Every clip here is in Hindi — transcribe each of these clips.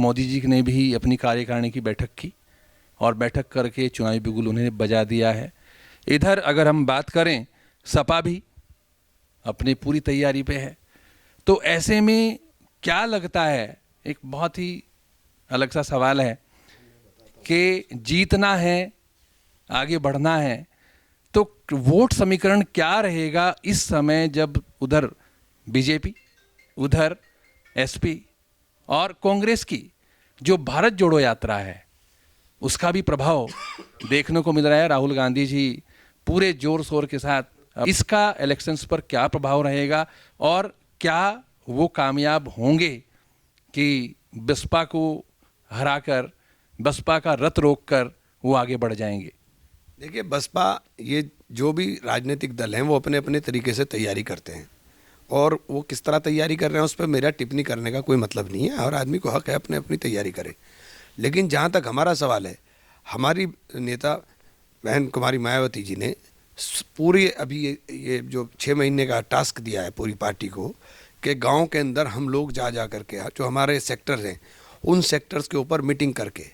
मोदी जी ने भी अपनी कार्यकारिणी की बैठक की और बैठक करके चुनावी बिगुल उन्हें बजा दिया है। इधर अगर हम बात करें, सपा भी अपनी पूरी तैयारी पे है। तो ऐसे में क्या लगता है, एक बहुत ही अलग सा सवाल है कि जीतना है, आगे बढ़ना है, तो वोट समीकरण क्या रहेगा इस समय जब उधर बीजेपी, उधर एसपी और कांग्रेस की जो भारत जोड़ो यात्रा है उसका भी प्रभाव देखने को मिल रहा है। राहुल गांधी जी पूरे जोर शोर के साथ, इसका इलेक्शंस पर क्या प्रभाव रहेगा और क्या वो कामयाब होंगे कि बसपा को हराकर, बसपा का रथ रोककर वो आगे बढ़ जाएंगे? देखिए, बसपा, ये जो भी राजनीतिक दल हैं वो अपने अपने तरीके से तैयारी करते हैं और वो किस तरह तैयारी कर रहे हैं उस पर मेरा टिप्पणी करने का कोई मतलब नहीं है। हर आदमी को हक है अपने अपनी तैयारी करे। लेकिन जहाँ तक हमारा सवाल है, हमारी नेता बहन कुमारी मायावती जी ने पूरी अभी ये जो 6 महीने का टास्क दिया है पूरी पार्टी को कि गांव के अंदर हम लोग जा करके जो हमारे सेक्टर्स हैं उन सेक्टर्स के ऊपर मीटिंग करके,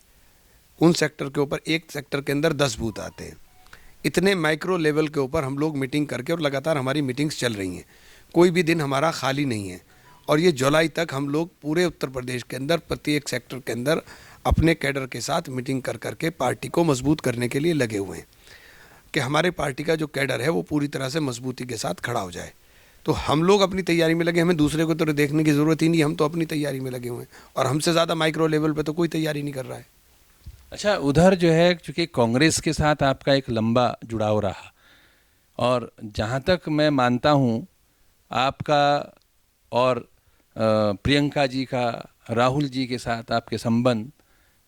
उन सेक्टर के ऊपर, एक सेक्टर के अंदर 10 बूथ आते हैं, इतने माइक्रो लेवल के ऊपर हम लोग मीटिंग करके, और लगातार हमारी मीटिंग्स चल रही हैं, कोई भी दिन हमारा खाली नहीं है। और ये जुलाई तक हम लोग पूरे उत्तर प्रदेश के अंदर प्रत्येक सेक्टर के अंदर अपने कैडर के साथ मीटिंग कर करके पार्टी को मजबूत करने के लिए लगे हुए हैं कि हमारे पार्टी का जो कैडर है वो पूरी तरह से मजबूती के साथ खड़ा हो जाए। तो हम लोग अपनी तैयारी में लगे, हमें दूसरे को तो देखने की ज़रूरत ही नहीं, हम तो अपनी तैयारी में लगे हुए हैं और हमसे ज़्यादा माइक्रो लेवल पे तो कोई तैयारी नहीं कर रहा है। अच्छा, उधर जो है, चूँकि कांग्रेस के साथ आपका एक लंबा जुड़ाव रहा और जहाँ तक मैं मानता हूँ आपका और प्रियंका जी का राहुल जी के साथ आपके संबंध,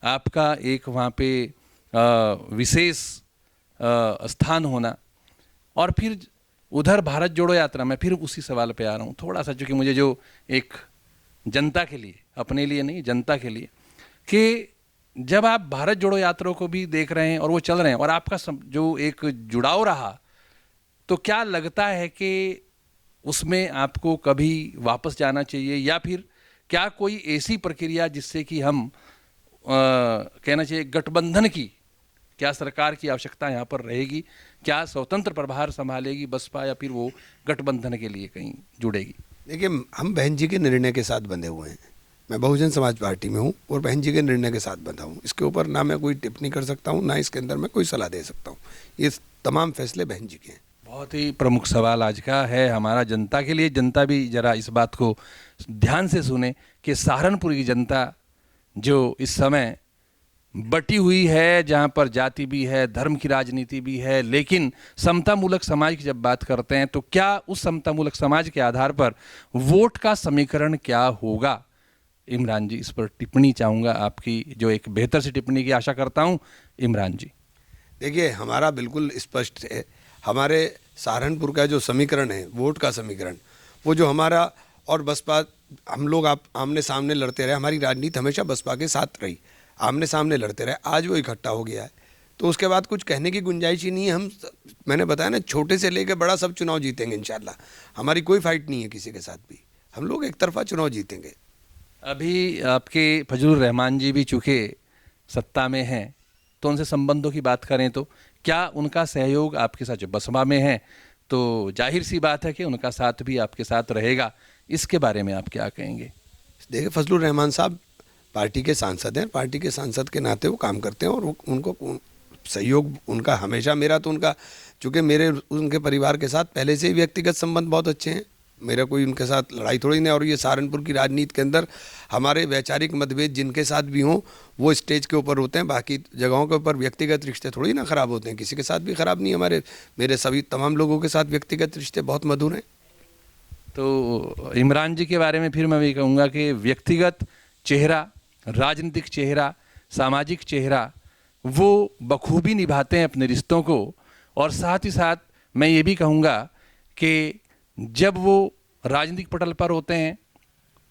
आपका एक वहाँ पे विशेष स्थान होना, और फिर उधर भारत जोड़ो यात्रा में फिर उसी सवाल पे आ रहा हूँ थोड़ा सा, चूँकि मुझे जो एक जनता के लिए, अपने लिए नहीं जनता के लिए, कि जब आप भारत जोड़ो यात्रा को भी देख रहे हैं और वो चल रहे हैं और आपका जो एक जुड़ाव रहा, तो क्या लगता है कि उसमें आपको कभी वापस जाना चाहिए या फिर क्या कोई ऐसी प्रक्रिया जिससे कि हम कहना चाहिए गठबंधन की, क्या सरकार की आवश्यकता यहाँ पर रहेगी? क्या स्वतंत्र प्रभार संभालेगी बसपा या फिर वो गठबंधन के लिए कहीं जुड़ेगी? देखिए, हम बहन जी के निर्णय के साथ बंधे हुए हैं। मैं बहुजन समाज पार्टी में हूँ और बहन जी के निर्णय के साथ बंधा हूँ। इसके ऊपर ना मैं कोई टिप्पणी कर सकता हूँ, ना इसके अंदर मैं कोई सलाह दे सकता हूँ। ये तमाम फैसले बहन जी के हैं। बहुत ही प्रमुख सवाल आज का है हमारा जनता के लिए। जनता भी जरा इस बात को ध्यान से सुने कि सहारनपुर की जनता जो इस समय बटी हुई है, जहाँ पर जाति भी है, धर्म की राजनीति भी है, लेकिन समतामूलक समाज की जब बात करते हैं तो क्या उस समतामूलक समाज के आधार पर वोट का समीकरण क्या होगा? इमरान जी, इस पर टिप्पणी चाहूँगा आपकी, जो एक बेहतर सी टिप्पणी की आशा करता हूँ। इमरान जी, देखिए, हमारा बिल्कुल स्पष्ट है। हमारे सहारनपुर का जो समीकरण है, वोट का समीकरण, वो जो हमारा और बसपा, हम लोग आप आमने सामने लड़ते रहे, हमारी राजनीति हमेशा बसपा के साथ रही, आमने सामने लड़ते रहे। आज वो इकट्ठा हो गया है तो उसके बाद कुछ कहने की गुंजाइश ही नहीं है। मैंने बताया ना, छोटे से लेकर बड़ा सब चुनाव जीतेंगे इंशाल्लाह। हमारी कोई फाइट नहीं है किसी के साथ भी, हम लोग एक तरफा चुनाव जीतेंगे। अभी आपके फजलुर रहमान जी भी चूँकि सत्ता में हैं, तो उनसे संबंधों की बात करें तो क्या उनका सहयोग आपके साथ, जो बसपा में है तो जाहिर सी बात है कि उनका साथ भी आपके साथ रहेगा, इसके बारे में आप क्या कहेंगे? देखिए, फजलुर रहमान साहब पार्टी के सांसद हैं, पार्टी के सांसद के नाते वो काम करते हैं और उनको सहयोग उनका हमेशा, मेरा तो उनका, चूँकि मेरे उनके परिवार के साथ पहले से ही व्यक्तिगत संबंध बहुत अच्छे हैं, मेरा कोई उनके साथ लड़ाई थोड़ी नहीं। और ये सहारनपुर की राजनीति के अंदर हमारे वैचारिक मतभेद जिनके साथ भी हों वो स्टेज के ऊपर होते हैं, बाकी जगहों के ऊपर व्यक्तिगत रिश्ते थोड़ी ना ख़राब होते हैं, किसी के साथ भी ख़राब नहीं। मेरे सभी तमाम लोगों के साथ व्यक्तिगत रिश्ते बहुत मधुर हैं। तो इमरान जी के बारे में फिर मैं भी कहूँगा कि व्यक्तिगत चेहरा, राजनीतिक चेहरा, सामाजिक चेहरा, वो बखूबी निभाते हैं अपने रिश्तों को। और साथ ही साथ मैं ये भी कहूँगा कि जब वो राजनीतिक पटल पर होते हैं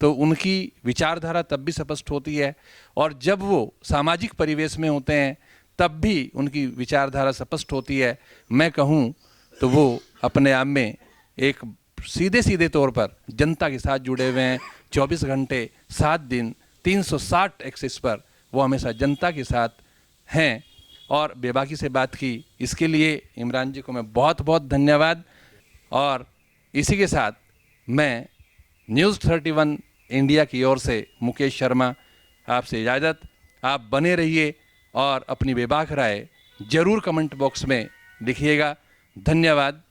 तो उनकी विचारधारा तब भी स्पष्ट होती है, और जब वो सामाजिक परिवेश में होते हैं तब भी उनकी विचारधारा स्पष्ट होती है। मैं कहूँ तो वो अपने आप में एक सीधे तौर पर जनता के साथ जुड़े हुए हैं, 24 घंटे 7 दिन 360 एक्सिस पर वो हमेशा जनता के साथ हैं और बेबाकी से बात की, इसके लिए इमरान जी को मैं बहुत बहुत धन्यवाद। और इसी के साथ मैं न्यूज़ 31 इंडिया की ओर से मुकेश शर्मा आपसे इजाज़त। आप बने रहिए और अपनी बेबाक राय जरूर कमेंट बॉक्स में लिखिएगा। धन्यवाद।